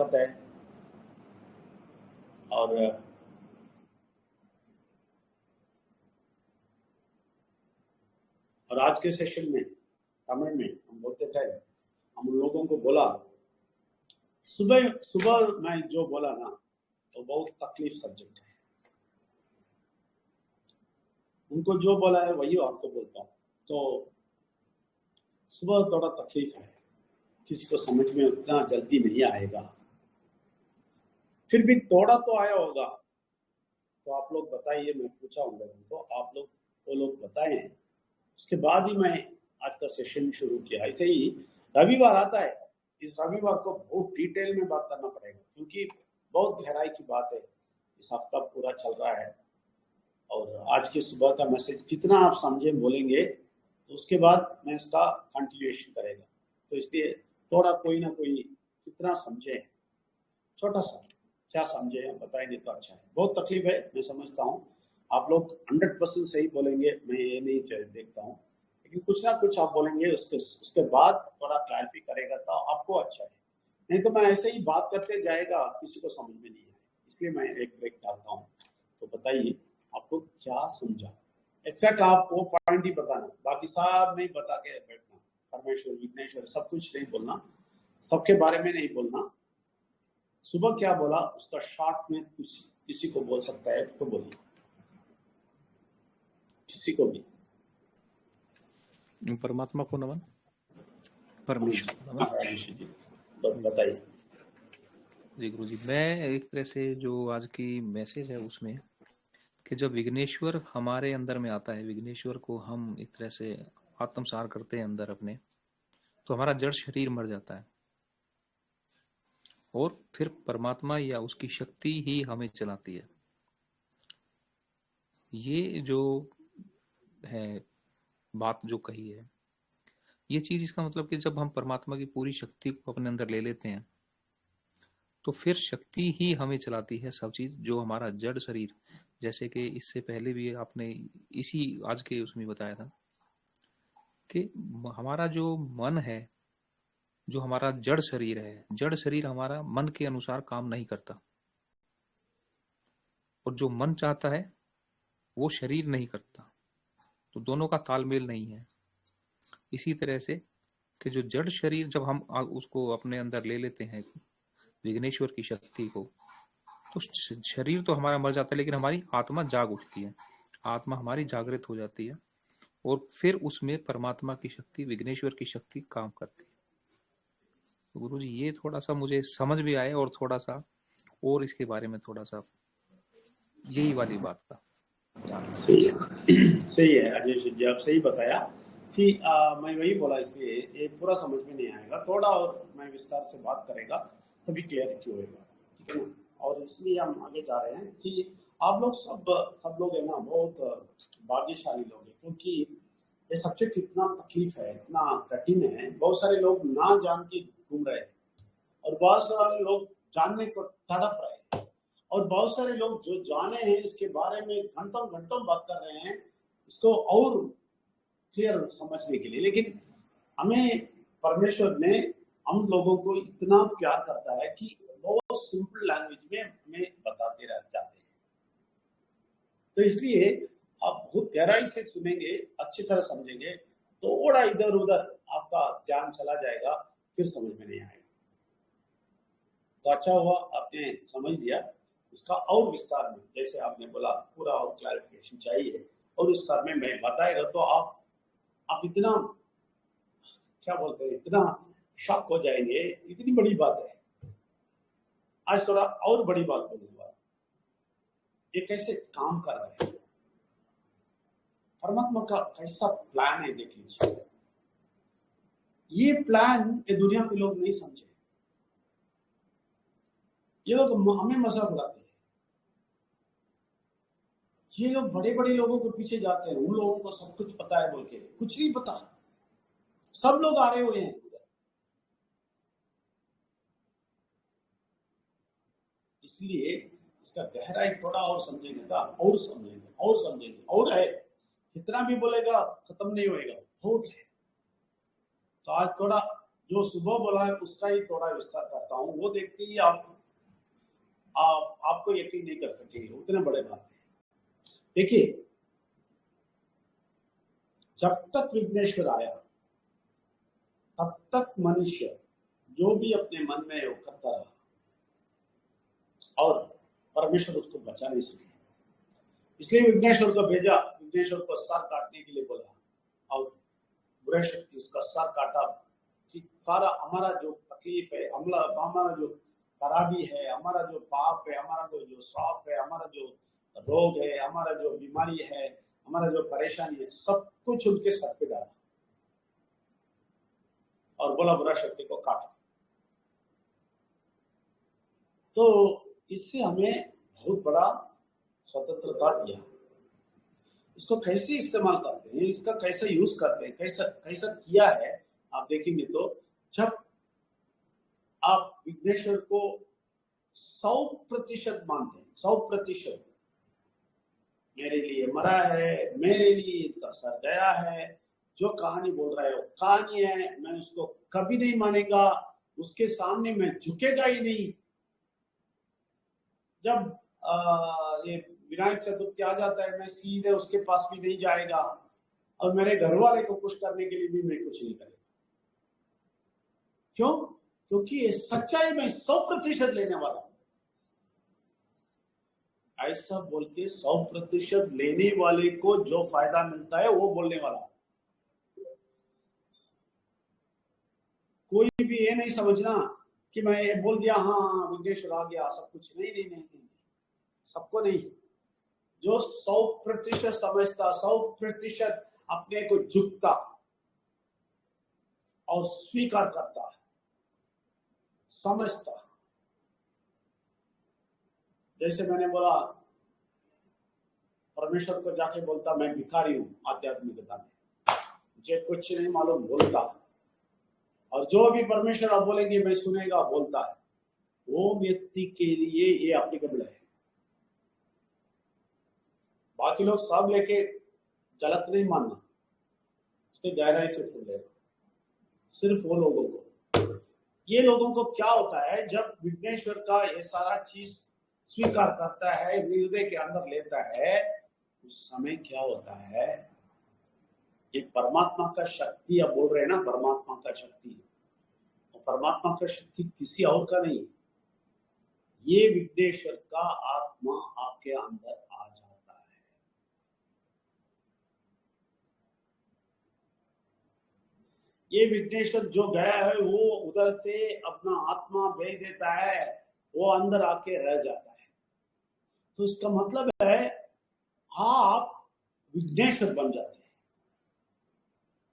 है। और आज के सेशन में तमिल में हम बोलते टाइम हम लोगों को बोला, सुबह मैं जो बोला ना तो बहुत तकलीफ सब्जेक्ट है। उनको जो बोला है वही आपको बोलता हूँ। तो सुबह थोड़ा तकलीफ है, किसी को समझ में उतना जल्दी नहीं आएगा, फिर भी थोड़ा तो आया होगा। तो आप लोग बताइए, मैं पूछा हूँ लोगों को, आप लोग वो लोग बताएं, उसके बाद ही मैं आज का सेशन शुरू किया। ऐसे ही रविवार आता है, इस रविवार को बहुत डिटेल में बात करना पड़ेगा क्योंकि बहुत गहराई की बात है। इस हफ्ता पूरा चल रहा है और आज की सुबह का मैसेज कितना आप समझे बोलेंगे तो उसके बाद मैं इसका कंटिन्यूएशन करेगा। तो इसलिए थोड़ा कोई ना कोई कितना समझे, छोटा सा क्या समझे हम बताएंगे तो अच्छा है। बहुत तकलीफ है, मैं समझता हूँ। आप लोग 100% सही बोलेंगे, मैं ये नहीं देखता हूँ, लेकिन कुछ ना कुछ आप बोलेंगे, उसके बाद थोड़ा क्लैरिफाई करेगा तो आपको अच्छा है। नहीं तो मैं ऐसे ही बात करते जाएगा, किसी को समझ में नहीं आए, इसलिए मैं एक ब्रेक डालता हूँ। तो बताइए आपको क्या समझा, एक्जैक्ट आप वो पॉइंट ही बताना, बाकी सब नहीं बता के बैठना। परमेश्वर विघ्नेश्वर सब कुछ नहीं बोलना, सबके बारे में नहीं बोलना। सुबह क्या बोला उसका शॉर्ट में कुछ किसी को बोल सकता है तो बोलिए, किसी को भी। परमात्मा को नमन, परमेश्वर को नमन। जी बताइए। जी गुरु जी, मैं एक तरह से जो आज की मैसेज है उसमें कि जब विघ्नेश्वर हमारे अंदर में आता है, विघ्नेश्वर को हम एक तरह से आत्मसार करते हैं अंदर अपने, तो हमारा जड़ शरीर मर जाता है और फिर परमात्मा या उसकी शक्ति ही हमें चलाती है। ये जो है बात जो कही है, ये चीज, इसका मतलब कि जब हम परमात्मा की पूरी शक्ति को अपने अंदर ले लेते हैं तो फिर शक्ति ही हमें चलाती है सब चीज। जो हमारा जड़ शरीर, जैसे कि इससे पहले भी आपने इसी आज के उसमें बताया था कि हमारा जो मन है, जो हमारा जड़ शरीर है, जड़ शरीर हमारा मन के अनुसार काम नहीं करता और जो मन चाहता है वो शरीर नहीं करता, तो दोनों का तालमेल नहीं है। इसी तरह से कि जो जड़ शरीर जब हम उसको अपने अंदर ले लेते हैं विघ्नेश्वर की शक्ति को, तो शरीर तो हमारा मर जाता है लेकिन हमारी आत्मा जाग उठती है, आत्मा हमारी जागृत हो जाती है और फिर उसमें परमात्मा की शक्ति, विघ्नेश्वर की शक्ति काम करती है। तो गुरु जी ये थोड़ा सा मुझे समझ भी आया और थोड़ा सा और इसके बारे में थोड़ा सा यही वाली बात का सही है अजय जी, आप सही बताया। मैं वही बोला, इसलिए ये पूरा समझ में नहीं आएगा, थोड़ा और मैं विस्तार से बात करेगा तभी क्लियरिटी होएगा, ठीक है ना। और इसलिए हम आगे जा रहे हैं। आप लोग सब लोग है ना बहुत भाग्यशाली लोग हैं, क्योंकि ये सब्जेक्ट इतना तकलीफ है, इतना कठिन है। बहुत सारे लोग ना जान के घूम रहे हैं और बहुत सारे लोग जानने को तड़प रहे हैं और बहुत सारे लोग जो जाने हैं इसके बारे में घंटों घंटों बात कर रहे हैं इसको और क्लियर समझने के लिए। लेकिन हमें परमेश्वर ने हम लोगों को इतना प्यार करता है कि बहुत सिंपल लैंग्वेज में हमें बताते रह जाते हैं। तो इसलिए आप बहुत गहराई से सुनेंगे, अच्छी तरह समझेंगे, थोड़ा इधर उधर आपका ध्यान चला जाएगा, फिर समझ में नहीं आएगा। तो अच्छा हुआ आपने समझ लिया। इसका और विस्तार में, जैसे आपने बोला, पूरा और क्लैरिफिकेशन चाहिए और इस विस्तार में मैं बताएगा तो आप इतना क्या बोलते हैं, इतना शॉक हो जाएंगे, इतनी बड़ी बात है। आज थोड़ा और बड़ी बात बोलूंगा, ये कैसे काम कर रहे हैं, परमात्मा का कैसा प्लान है देख लीजिए। ये प्लान ये दुनिया के लोग नहीं समझे, ये लोग हमें मजाक उड़ाते हैं। ये लोग बड़े बड़े लोगों के पीछे जाते हैं, उन लोगों को सब कुछ पता है बोल के, कुछ नहीं पता। सब लोग आ रहे हुए हैं, इसलिए इसका गहराई थोड़ा और समझेंगे तो और समझेंगे और समझेंगे, और है कितना भी बोलेगा खत्म नहीं होएगा, बहुत है। तो आज थोड़ा जो सुबह बोला है उसका ही थोड़ा विस्तार करता हूँ, वो देखते ही आपको यकीन नहीं कर सकेंगे, उतने बड़े बात है। देखिए, जब तक विघ्नेश्वर आया तब तक मनुष्य जो भी अपने मन में वो करता रहा और परमेश्वर उसको बचा नहीं सके। इसलिए विघ्नेश्वर को भेजा, विघ्नेश्वर को सर काटने के लिए बोला और बुरे शक्ति उसका सर काटा। सारा हमारा जो तकलीफ है, हमारा जो खराबी है, हमारा जो पाप है, हमारा जो श्राप है, हमारा जो रोग है, हमारा जो बीमारी है, हमारा जो परेशानी है, सब कुछ उनके सर पे डाला और बोला बुरा शक्ति को काटा। तो इससे हमें बहुत बड़ा स्वतंत्रता दिया। इसको कैसे इस्तेमाल करते हैं, इसका कैसे यूज करते हैं, कैसा किया है, आप देखेंगे तो जब आप विघ्नेश्वर को 100% मानते हैं, 100% मेरे लिए मरा है, मेरे लिए इनका सर गया है, जो कहानी बोल रहा है वो कहानी है, मैं उसको कभी नहीं मानेगा, उसके सामने मैं झुकेगा ही नहीं। जब ये विनायक चतुर्थी आ जाता है, मैं सीधे उसके पास भी नहीं जाएगा और मेरे घर वाले को खुश करने के लिए भी मैं कुछ नहीं करेगा। क्यों? क्योंकि ये सच्चाई में 100% लेने वाला हूं। ऐसा बोल के 100% लेने वाले को जो फायदा मिलता है वो बोलने वाला। कोई भी ये नहीं समझना कि मैं ये बोल दिया हाँ विघ्नेश्वर आ गया सब कुछ, नहीं नहीं नहीं, नहीं। सबको नहीं। जो 100% समझता, 100% अपने को झुकता और स्वीकार करता, समझता। जैसे मैंने बोला, परमेश्वर को जाके बोलता मैं भिखारी हूं आध्यात्मिकता में, मुझे कुछ नहीं मालूम, बोलता। और जो भी परमेश्वर आप बोलेंगे मैं सुनेगा, बोलता है। वो व्यक्ति के लिए ये एप्लीकेबल है। बाकी लोग सब लेके गलत नहीं मानना, उसके गहराई से सुन लेना। सिर्फ वो लोगों को, ये लोगों को क्या होता है, जब विघ्नेश्वर का ये सारा चीज स्वीकार करता है, हृदय के अंदर लेता है, उस समय क्या होता है, ये परमात्मा का शक्ति, अब बोल रहे हैं ना परमात्मा का शक्ति, तो परमात्मा का शक्ति किसी और का नहीं, ये विघ्नेश्वर का आत्मा आपके अंदर आ जाता है। ये विघ्नेश्वर जो गया है वो उधर से अपना आत्मा भेज देता है, वो अंदर आके रह जाता है। तो इसका मतलब है आप विघ्नेश्वर बन जाते हैं।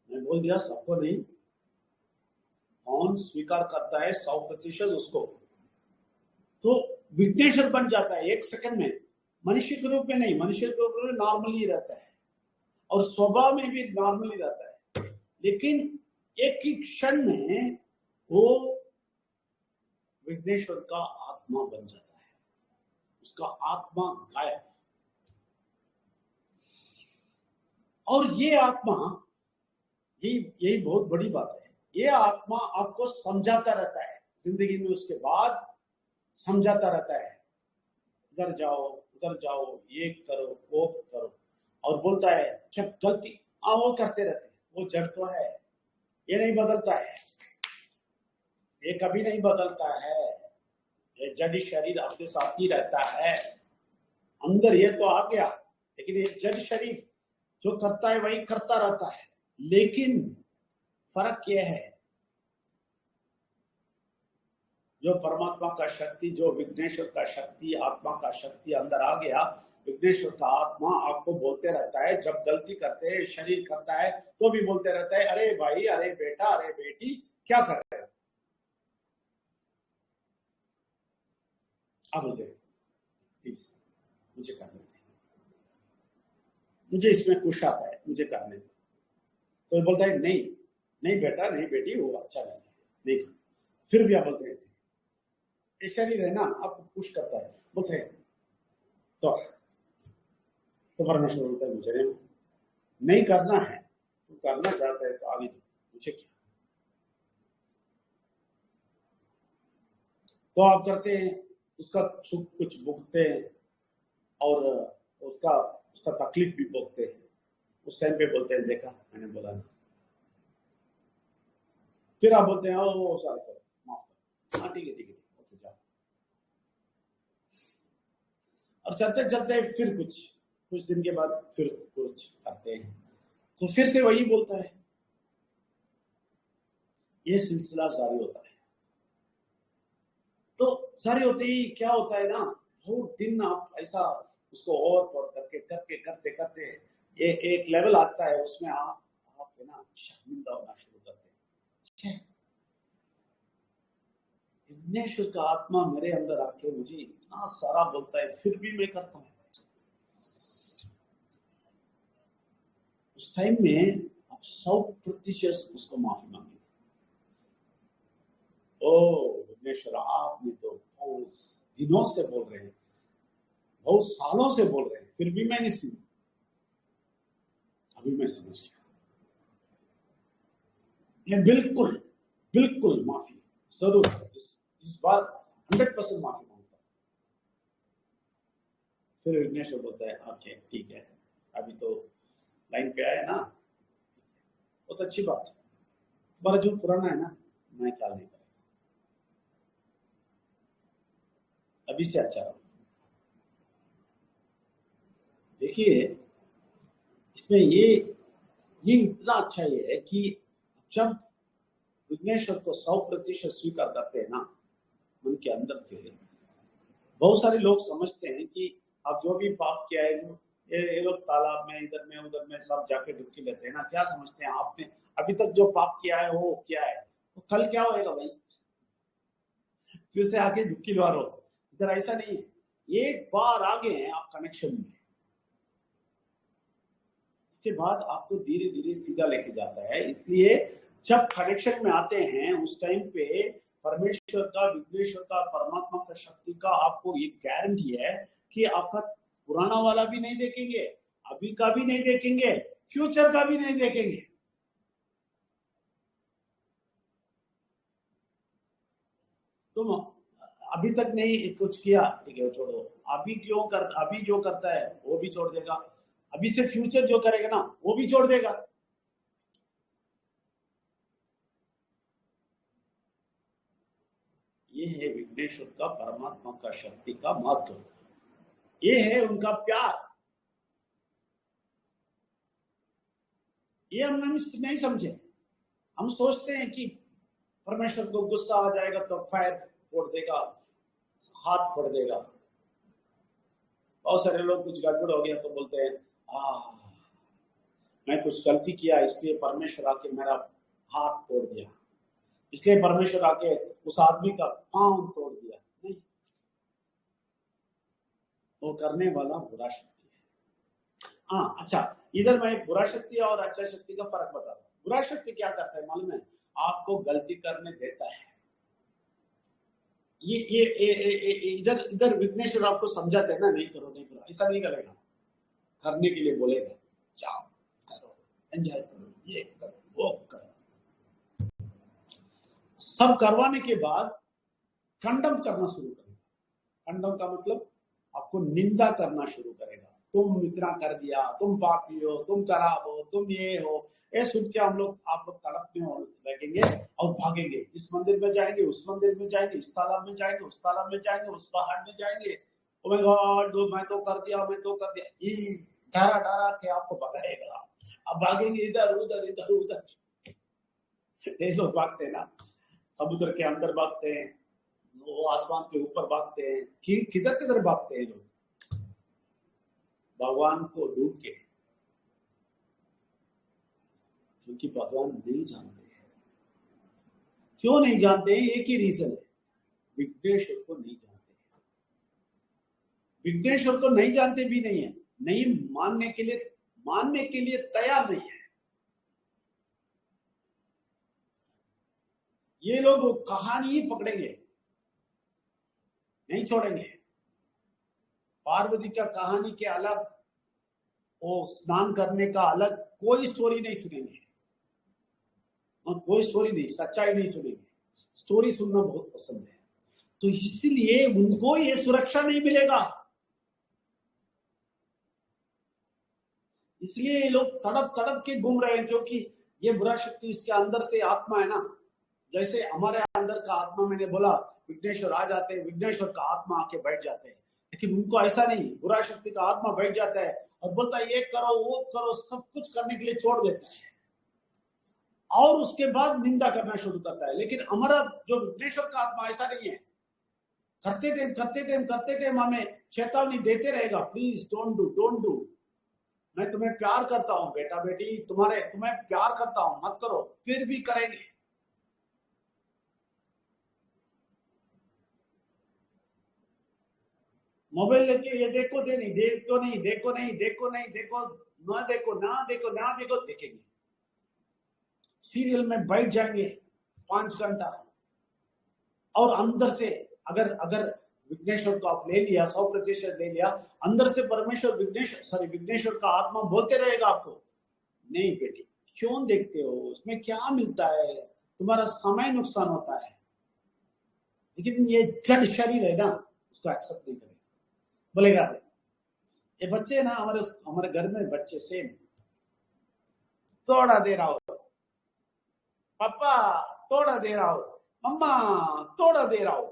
मैं बोल दिया सबको नहीं, कौन स्वीकार करता है 100% उसको, तो विघ्नेश्वर बन जाता है 1 सेकंड में। मनुष्य के रूप में नहीं, मनुष्य के रूप में नॉर्मली रहता है और स्वभाव में भी नॉर्मली रहता है, लेकिन एक ही क्षण में वो विघ्नेश्वर का आत्मा बन जाता है, उसका आत्मा गायब। और ये आत्मा, यही बहुत बड़ी बात है, ये आत्मा आपको समझाता रहता है जिंदगी में, उसके बाद समझाता रहता है उधर जाओ उधर जाओ, ये करो वो करो, और बोलता है जब गलती वो करते रहते हैं, वो जड़ तो है, ये नहीं बदलता है, ये कभी नहीं बदलता है, ये जड़ शरीर आपके साथ ही रहता है। अंदर ये तो आ गया, लेकिन ये जड़ शरीर जो करता है वही करता रहता है। लेकिन फर्क यह है, जो परमात्मा का शक्ति, जो विघ्नेश्वर का शक्ति, आत्मा का शक्ति अंदर आ गया, विघ्नेश्वर का आत्मा आपको बोलते रहता है, जब गलती करते हैं, शरीर करता है तो भी बोलते रहता है, अरे भाई, अरे बेटा, अरे बेटी, क्या कर रहे हो? अब बोलते प्लीज मुझे करने दे, मुझे इसमें कुछ आता है, मुझे करने दे। तो बोलता है नहीं नहीं बेटा, नहीं बेटी, वो अच्छा नहीं है, नहीं कर। फिर भी आप बोलते हैं, ये शरीर है ना, आपको पुश करता है, बोलते हैं तो परमेश्वर बोलता है मुझे नहीं करना है, तू करना चाहता है तो आगे मुझे क्या। तो आप करते हैं, उसका सुख कुछ भुगतते हैं और उसका उसका तकलीफ भी भोगते हैं। उस टाइम पे बोलते हैं देखा मैंने बोला ना, फिर आप बोलते हैं ओ सॉरी माफ कर, हाँ ठीक है ओके जाओ, और चलते चलते फिर कुछ दिन के बाद फिर कुछ करते हैं, तो फिर से वही बोलता है। ये सिलसिला जारी होता है। तो जारी होते ही क्या होता है ना, बहुत दिन आप ऐसा उसको और करके करके करते करते ये एक लेवल आता है, उसमें आप है ना शर्मिंदा होना शुरू करते हैं। विघ्नेश्वर का आत्मा मेरे अंदर आके मुझे इतना सारा बोलता है, फिर भी मैं करता हूँ। उस टाइम में आप 100% उसको माफी मांगे। ओ विघ्नेश्वर, आपने तो बहुत दिनों से बोल रहे हैं, बहुत सालों से बोल रहे हैं, फिर भी मैं नहीं सुना, अभी मैं समझ गया, ये बिल्कुल बिल्कुल माफी जरूर, इस बार 100% माफी मांगता। फिर विघ्नेश्वर बोलता है ओके ठीक है, अभी तो लाइन पे आया ना, बहुत अच्छी बात है, तुम्हारा जो पुराना है ना मैं ख्याल नहीं करेगा, अभी से अच्छा रहो। देखिए इसमें ये इतना अच्छा ये है कि जब विघ्नेश्वर को 100% स्वीकार करते हैं ना मन के अंदर से, बहुत सारे लोग समझते हैं कि आप जो भी पाप किया है, ये लोग तालाब में इधर में उधर में सब जाके डुबकी लेते हैं ना, क्या समझते हैं आपने अभी तक जो पाप किया है वो क्या है, तो कल क्या होएगा भाई, फिर से आके डुबकी मारो। इधर ऐसा नहीं है, एक बार आगे हैं आप कनेक्शन में, इसके बाद आपको धीरे धीरे सीधा लेके जाता है। इसलिए जब कनेक्शन में आते हैं उस टाइम पे परमेश्वर का, विघ्नेश्वर का, परमात्मा का शक्ति का आपको ये गारंटी है कि आपका पुराना वाला भी नहीं देखेंगे, अभी का भी नहीं देखेंगे, फ्यूचर का भी नहीं देखेंगे। तुम अभी तक नहीं कुछ किया, ठीक है छोड़ो, अभी अभी जो करता है वो भी छोड़ देगा, अभी से फ्यूचर जो करेगा ना वो भी छोड़ देगा। ये है विघ्नेश्वर का, परमात्मा का शक्ति का महत्व, ये है उनका प्यार। ये हम नहीं समझे, हम सोचते हैं कि परमेश्वर को गुस्सा आ जाएगा तो फायर फोड़ देगा, हाथ फोड़ देगा। बहुत सारे लोग कुछ गड़बड़ हो गया तो बोलते हैं मैं कुछ गलती किया इसलिए परमेश्वर आके मेरा हाथ तोड़ दिया, इसलिए परमेश्वर आके उस आदमी का पांव तोड़ दिया। नहीं, वो करने वाला बुरा शक्ति है। हाँ अच्छा, इधर मैं बुरा शक्ति और अच्छा शक्ति का फर्क बताता हूँ। बुरा शक्ति क्या करता है मालूम है, आपको गलती करने देता है। ये इधर विघ्नेश्वर आपको समझाते हैं ना, नहीं करो नहीं करो, ऐसा नहीं करेगा, करने के लिए बोलेगा जाओ करो, एंजॉय करो, ये करो वो करो। सब करवाने के बाद कंडम करना शुरू करेगा। कंडम का मतलब आपको निंदा करना शुरू करेगा, तुम इतना कर दिया, तुम पापी हो, तुम खराब हो, तुम ये हो। ये सुन के आप लोग तड़पने बैठेंगे और भागेंगे, इस मंदिर में जाएंगे, उस मंदिर में जाएंगे, इस तालाब में जाएंगे, उस तालाब में जाएंगे, उस पहाड़ में जाएंगे। ओ माय गॉड, मैं तो कर दिया, ये डरा डरा के आपको भगाएगा। अब भागेंगे इधर उधर इधर उधर। ये लोग भागते हैं ना, समुद्र के अंदर भागते हैं, वो आसमान के ऊपर भागते हैं, किधर किधर भागते हैं लोग, भगवान को ढूंढ के, क्योंकि भगवान नहीं जानते हैं। क्यों नहीं जानते हैं? एक ही रीजन है, विघ्नेश्वर को नहीं जानते हैं। विघ्नेश्वर को नहीं जानते भी नहीं है, नहीं मानने के लिए तैयार नहीं है। ये लोग कहानी ही पकड़ेंगे, नहीं छोड़ेंगे। पार्वती का कहानी के अलग, वो स्नान करने का अलग, कोई स्टोरी नहीं सुनेंगे, और कोई स्टोरी नहीं, सच्चाई नहीं सुनेंगे। स्टोरी सुनना बहुत पसंद है, तो इसलिए उनको ये सुरक्षा नहीं मिलेगा, इसलिए ये लोग तड़प तड़प के घूम रहे हैं, क्योंकि ये बुरा शक्ति इसके अंदर से आत्मा है ना, जैसे हमारे अंदर का आत्मा, मैंने बोला विघ्नेश्वर आ जाते हैं, विघ्नेश्वर का आत्मा आके बैठ जाते हैं, लेकिन उनको ऐसा नहीं, बुरा शक्ति का आत्मा बैठ जाता है और बोलता है ये करो वो करो, सब कुछ करने के लिए छोड़ देता है और उसके बाद निंदा करना शुरू करता है। लेकिन हमारा जो विघ्नेश्वर का आत्मा ऐसा नहीं है, करते टाइम हमें चेतावनी देते रहेगा, प्लीज डोंट डू, मैं तुम्हें प्यार करता हूं बेटा बेटी, तुम्हें प्यार करता हूं, मत करो, फिर भी करेंगे। मोबाइल लेके ये देखो देखेंगे, सीरियल में बैठ जाएंगे 5 घंटा, और अंदर से अगर विघ्नेश्वर को आप ले लिया, 100% ले लिया, अंदर से परमेश्वर विघ्नेश्वर का आत्मा बोलते रहेगा आपको, नहीं बेटी क्यों देखते हो, उसमें क्या मिलता है, तुम्हारा समय नुकसान होता है। लेकिन ये जड़ शरीर है ना, उसको एक्सेप्ट नहीं करेगा, बोलेगा ये बच्चे ना, हमारे घर में बच्चे सेम, थोड़ा दे रहा हो पापा, थोड़ा दे रहा हो मम्मा, थोड़ा दे रहा हो,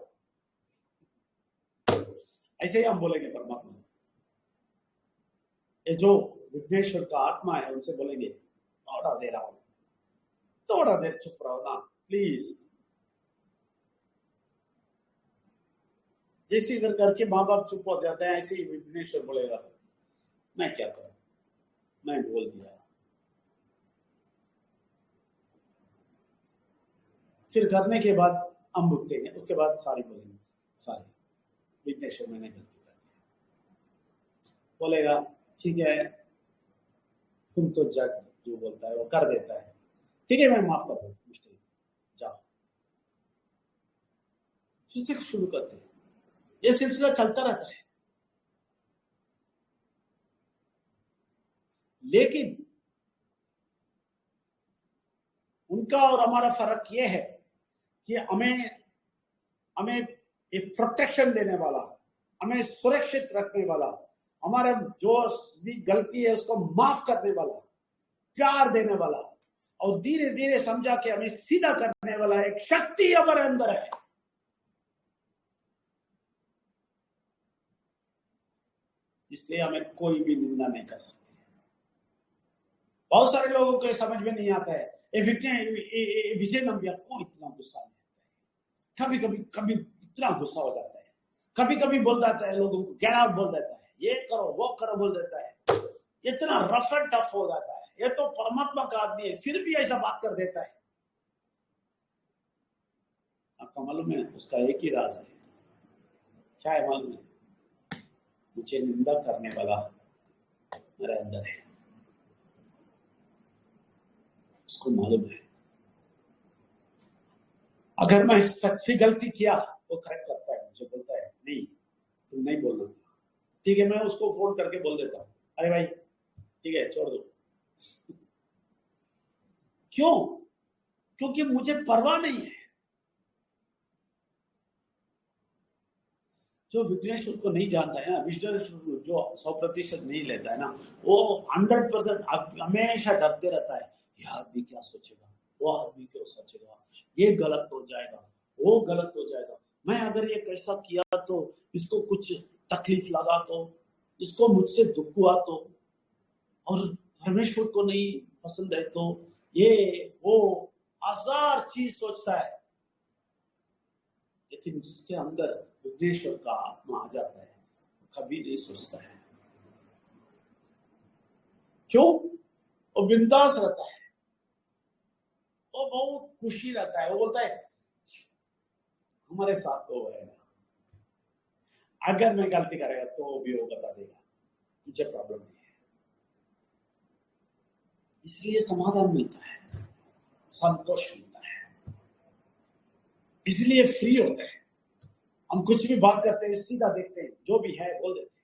ऐसे ही हम बोलेंगे परमात्मा। ये जो विघ्नेश्वर का आत्मा है उनसे बोलेंगे थोड़ा दे रहा हो, थोड़ा देर चुप रहो ना प्लीज। जैसे इधर करके माँ बाप चुप हो जाते हैं, ऐसे ही विघ्नेश्वर बोलेगा मैं क्या करूं, मैं बोल दिया। फिर करने के बाद हम भुगतेंगे, उसके बाद सारी बोलेंगे, सारी विघ्नेश्वर मैंने गलती कर दी। बोलेगा ठीक है, तुम तो जज जो बोलता है वो कर देता है, ठीक है मैं माफ कर दूं, मुश्किल जाओ। फिर से शुरू करते हैं, ये सिलसिला चलता रहता है। लेकिन उनका और हमारा फर्क यह है कि हमें एक प्रोटेक्शन देने वाला, हमें सुरक्षित रखने वाला, हमारे जो भी गलती है उसको माफ करने वाला, प्यार देने वाला और धीरे धीरे समझा के हमें सीधा करने वाला एक शक्ति हमारे अंदर है। इसलिए हमें कोई भी निंदा नहीं कर सकती है। बहुत सारे लोगों को समझ में नहीं आता है, विजय नंबिया को इतना गुस्सा नहीं आता है, कभी इतना गुस्सा हो जाता है, कभी बोल देता है लोगों को गेट आउट बोल देता है, ये करो वो करो बोल देता है, इतना रफ एंड टफ हो जाता है। ये तो परमात्मा का आदमी है फिर भी ऐसा बात कर देता है। आपको मालूम है उसका एक ही राज है, क्या है मालूम है? मुझे निंदा करने वाला मेरे अंदर है, उसको मालूम है। अगर मैं सच्ची गलती किया वो करेक्ट करता है, मुझे बोलता है नहीं तुम नहीं बोलना था, ठीक है मैं उसको फोन करके बोल देता हूँ, अरे भाई ठीक है छोड़ दो। क्यों? क्योंकि मुझे परवाह नहीं है। जो विघ्नेश्वर को नहीं जानता है ना, विघ्नेश्वर जो 100% नहीं लेता है ना, वो 100% हमेशा डरते रहता है, ये आदमी क्या सोचेगा, वो आदमी क्यों सोचेगा, ये गलत हो जाएगा, वो गलत हो जाएगा, मैं अगर ये कैसा किया तो इसको कुछ तकलीफ लगा तो, इसको मुझसे दुख हुआ तो, और परमेश्वर को नहीं पसंद है तो, ये वो 1000 चीज सोचता है। लेकिन जिसके अंदर विघ्नेश्वर का आत्मा आ जाता है कभी नहीं सोचता है। क्यों? वो बिंदास रहता है, वो बहुत खुशी रहता है, वो बोलता है हमारे साथ तो है ना, अगर मैं गलती करेगा तो भी वो बता देगा, मुझे प्रॉब्लम नहीं है। इसलिए समाधान मिलता है, संतोष मिलता है, इसलिए फ्री होते हैं। हम कुछ भी बात करते हैं सीधा देखते हैं, जो भी है बोल देते हैं,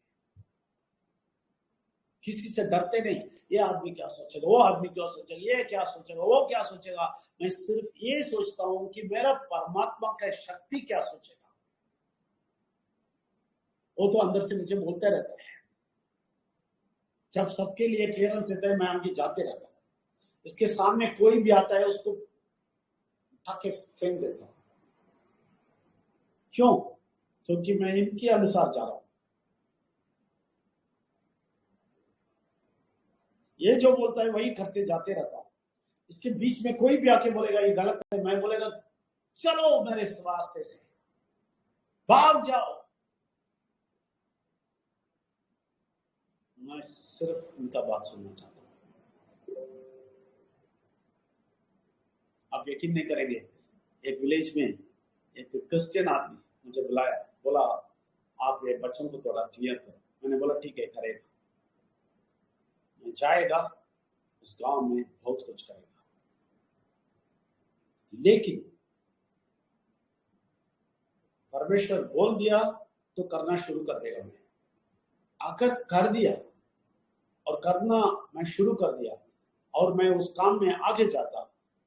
किसी से डरते नहीं, ये आदमी क्या सोचेगा, वो आदमी क्या सोचेगा, ये क्या सोचेगा, वो क्या सोचेगा। मैं सिर्फ ये सोचता हूं कि मेरा परमात्मा का शक्ति क्या सोचेगा, वो तो अंदर से मुझे बोलते रहता है, जब सबके लिए क्लियरेंस देता है मैं आगे जाते रहता हूँ, इसके सामने कोई भी आता है उसको उठा के फेंक देता हूँ। क्यों? क्योंकि मैं इनके अनुसार जा रहा हूं। ये जो बोलता है वही करते जाते रहता हूं। इसके बीच में कोई भी आके बोलेगा ये गलत है, मैं बोलेगा चलो मेरे इस रास्ते से भाग जाओ। मैं सिर्फ उनका बात सुनना चाहता हूं। आप यकीन नहीं करेंगे, एक विलेज में एक क्रिश्चियन आदमी मुझे बुलाया, बोला आप ये बच्चों को थोड़ा क्लियर करो। मैंने बोला ठीक है करेगा। मैं जाएगा उस गांव में बहुत कुछ करेगा, लेकिन परमेश्वर बोल दिया तो करना शुरू कर देगा। मैं अगर कर दिया और करना मैं शुरू कर दिया और मैं उस काम में आगे जाता,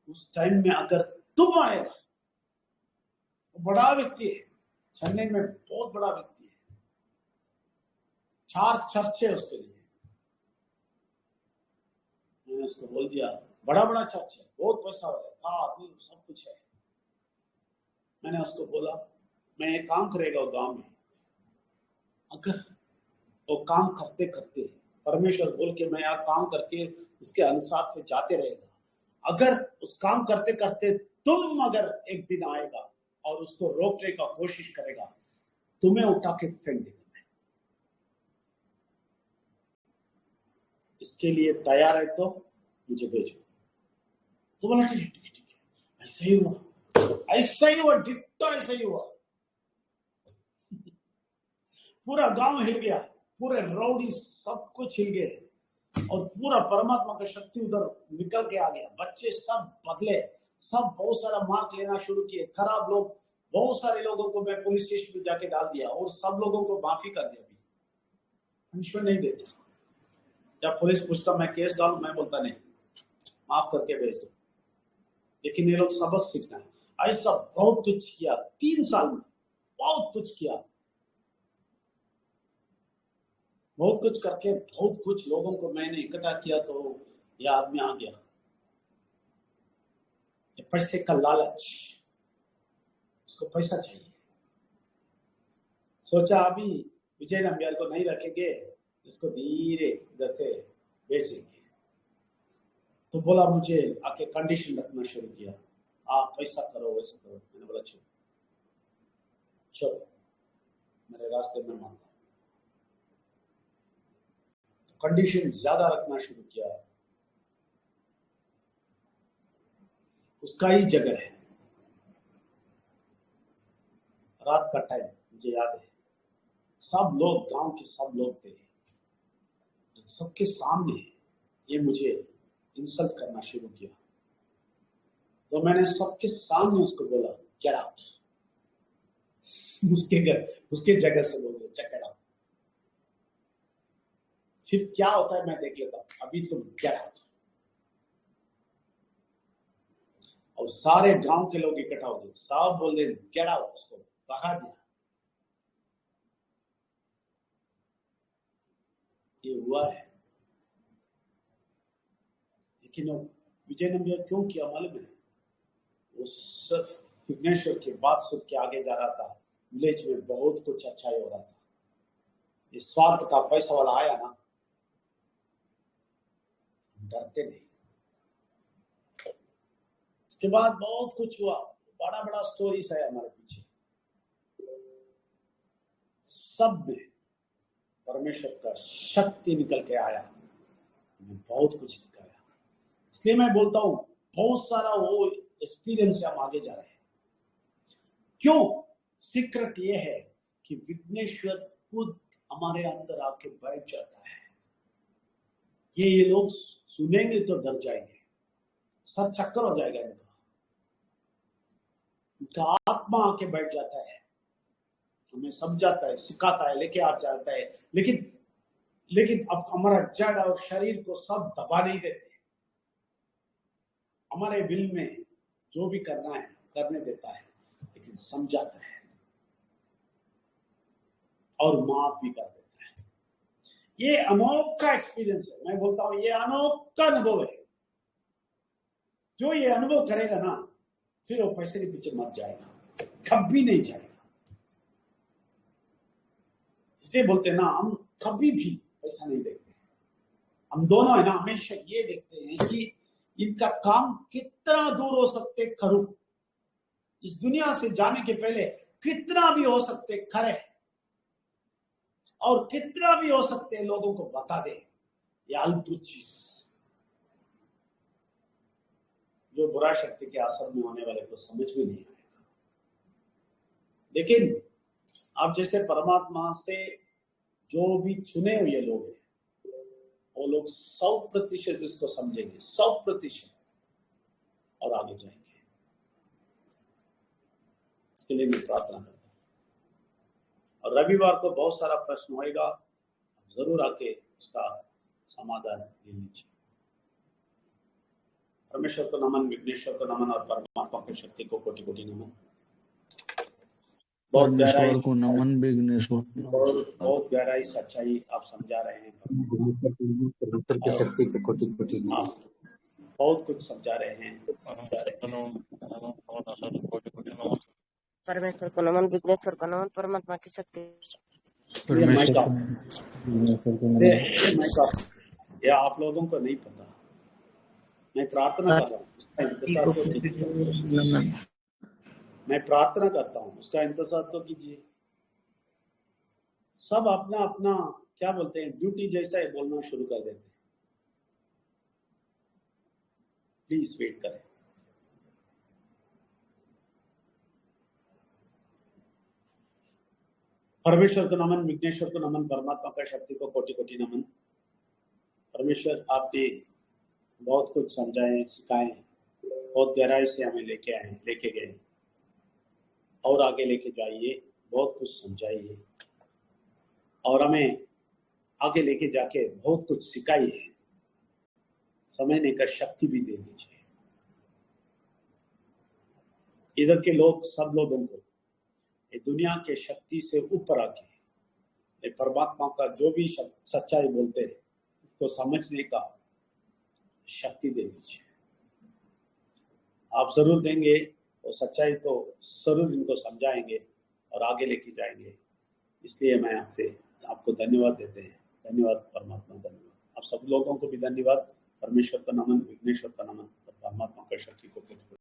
उस टाइम में अगर तुम आएगा, वो बड़ा व्यक्ति है, चेन्नई में बहुत बड़ा व्यक्ति है, 4 चर्च है उसके लिए। मैंने उसको बोल दिया बड़ा बड़ा चर्च है, बहुत पैसा हो रहा है, सब कुछ है। मैंने उसको बोला मैं एक काम करेगा वो गांव में, अगर वो काम करते करते परमेश्वर बोल के मैं यहाँ काम करके उसके अनुसार से जाते रहेगा, अगर उस काम करते करते तुम अगर एक दिन आएगा और उसको रोकने का कोशिश करेगा, तुम्हें उठा के फेंक देगा। इसके लिए तैयार है तो मुझे भेजो। तो बोला ठीक है ठीक है ठीक है। ऐसा ही हुआ, ऐसा ही हुआ, डिट्टो ऐसा ही हुआ। पूरा गांव हिल गया, पूरे रौडी सब कुछ हिल गए और पूरा परमात्मा का शक्ति उधर निकल के आ गया। बच्चे सब बदले, सब बहुत सारा मार्क लेना शुरू किए। खराब लोग, बहुत सारे लोगों को मैं पुलिस स्टेशन में जाके डाल दिया और सब लोगों को माफी कर दिया। पनिशमेंट नहीं देता। जब पुलिस पूछता मैं केस डालू, मैं बोलता नहीं, माफ करके भेज दो। लेकिन ये लोग सबक सीखना है। ऐसा बहुत कुछ किया 3 साल में, बहुत कुछ किया, बहुत कुछ करके बहुत कुछ लोगों को मैंने इकट्ठा किया। तो यह आदमी आ गया, पैसे का लालच, उसको पैसा चाहिए। सोचा अभी विजय नंबियाल को नहीं रखेंगे, इसको धीरे इधर से बेचेंगे। तो बोला मुझे आके कंडीशन रखना शुरू किया, आप ऐसा करो वैसा करो। मैंने बोला चलो चलो मेरे रास्ते में मानता। तो कंडीशन ज्यादा रखना शुरू किया। उसका ही जगह है, रात का टाइम मुझे याद है, सब लोग, गांव के सब लोग थे, सबके सामने ये मुझे इंसल्ट करना शुरू किया। तो मैंने सबके सामने उसको बोला गेट आउट। उसके जगह से बोल दो गेट आउट। फिर क्या होता है मैं देख लेता हूं, अभी तुम गेट आउट। और सारे गांव के लोग इकट्ठा हो गए, सब बोल दे गेट आउट, उसको भगा दिया। ये हुआ है। लेकिन विजय नंबियाल क्यों किया मालूम है? वो सिर्फ विघ्नेश्वर की बात सुन के आगे जा रहा था। विलेज में बहुत कुछ अच्छा हो रहा था। इस स्वार्थ का पैसा वाला आया ना, डरते नहीं। इसके बाद बहुत कुछ हुआ, बड़ा बड़ा स्टोरीज है हमारे पीछे। सब में परमेश्वर का शक्ति निकल के आया, बहुत कुछ दिखाया। इसलिए मैं बोलता हूं बहुत सारा वो एक्सपीरियंस से हम आगे जा रहे हैं। क्यों? सीक्रेट ये है कि विघ्नेश्वर खुद हमारे अंदर आके बैठ जाता है। ये लोग सुनेंगे तो डर जाएंगे, सर चक्कर हो जाएगा इनका आत्मा आके बैठ जाता है, हमें समझाता है, सिखाता है, लेके आ जाता है। लेकिन अब हमारा जड़ और शरीर को सब दबा नहीं देते, हमारे विल में जो भी करना है करने देता है, लेकिन समझाता है। और माफ भी कर देता है। ये अनोखा एक्सपीरियंस है। मैं बोलता हूं ये अनोखा अनुभव है। जो ये अनुभव करेगा ना, फिर वो पैसे के पीछे मत जाएगा, कभी नहीं जाएगा। इसलिए बोलते हैं ना, हम कभी भी पैसा नहीं देखते। हम दोनों है ना, हमेशा ये देखते हैं कि इनका काम कितना दूर हो सकते करूं, इस दुनिया से जाने के पहले कितना भी हो सकते करे, और कितना भी हो सकते लोगों को बता दे। ये अद्भुत चीज जो बुरा शक्ति के असर में होने वाले को समझ में नहीं आएगा। लेकिन आप जैसे परमात्मा से जो भी चुने हुए लोग हैं, वो लोग 100% इसको समझेंगे, 100%, और आगे जाएंगे। इसके लिए मैं प्रार्थना करता हूँ। और रविवार को बहुत सारा प्रश्न होएगा, जरूर आके उसका समाधान ले लीजिए। परमेश्वर को नमन, विघ्नेश्वर को नमन, और परमात्मा की शक्ति को कोटि कोटि नमन। बहुत गहराई को नमन, विघ्नेश्वर बहुत गहराई सच्चाई आप समझा रहे हैं। परमेश्वर की शक्ति को कोटि कोटि नमन। आप बहुत कुछ समझा रहे हैं। परमेश्वर को नमन, विघ्नेश्वर को नमन, परमात्मा की शक्ति। ये आप लोगों को नहीं पता। मैं प्रार्थना कर रहा हूँ, उसका इंतजार तो कीजिए। मैं प्रार्थना करता हूँ, उसका इंतजार तो कीजिए। सब अपना अपना क्या बोलते हैं, ड्यूटी जैसा है बोलना शुरू कर देते हैं। प्लीज वेट करें। परमेश्वर को नमन, विघ्नेश्वर को नमन, परमात्मा का शक्ति को कोटि कोटि नमन। परमेश्वर, आपने बहुत कुछ समझाए, सिखाए, बहुत गहराई से हमें लेके गए, और आगे लेके जाइए। बहुत कुछ समझाइए और हमें आगे लेके जाके बहुत कुछ सिखाइए। समझने का शक्ति भी दे दीजिए। इधर के लोग, सब लोगों को ये दुनिया के शक्ति से ऊपर आके परमात्मा का जो भी सच्चाई बोलते हैं, इसको समझने का शक्ति दे दीजिए। आप जरूर देंगे, वो सच्चाई तो जरूर इनको समझाएंगे और आगे लेके जाएंगे। इसलिए मैं आपको धन्यवाद देते हैं। धन्यवाद परमात्मा, धन्यवाद। आप सब लोगों को भी धन्यवाद। परमेश्वर का नमन, विघ्नेश्वर का नमन, और परमात्मा का शक्ति को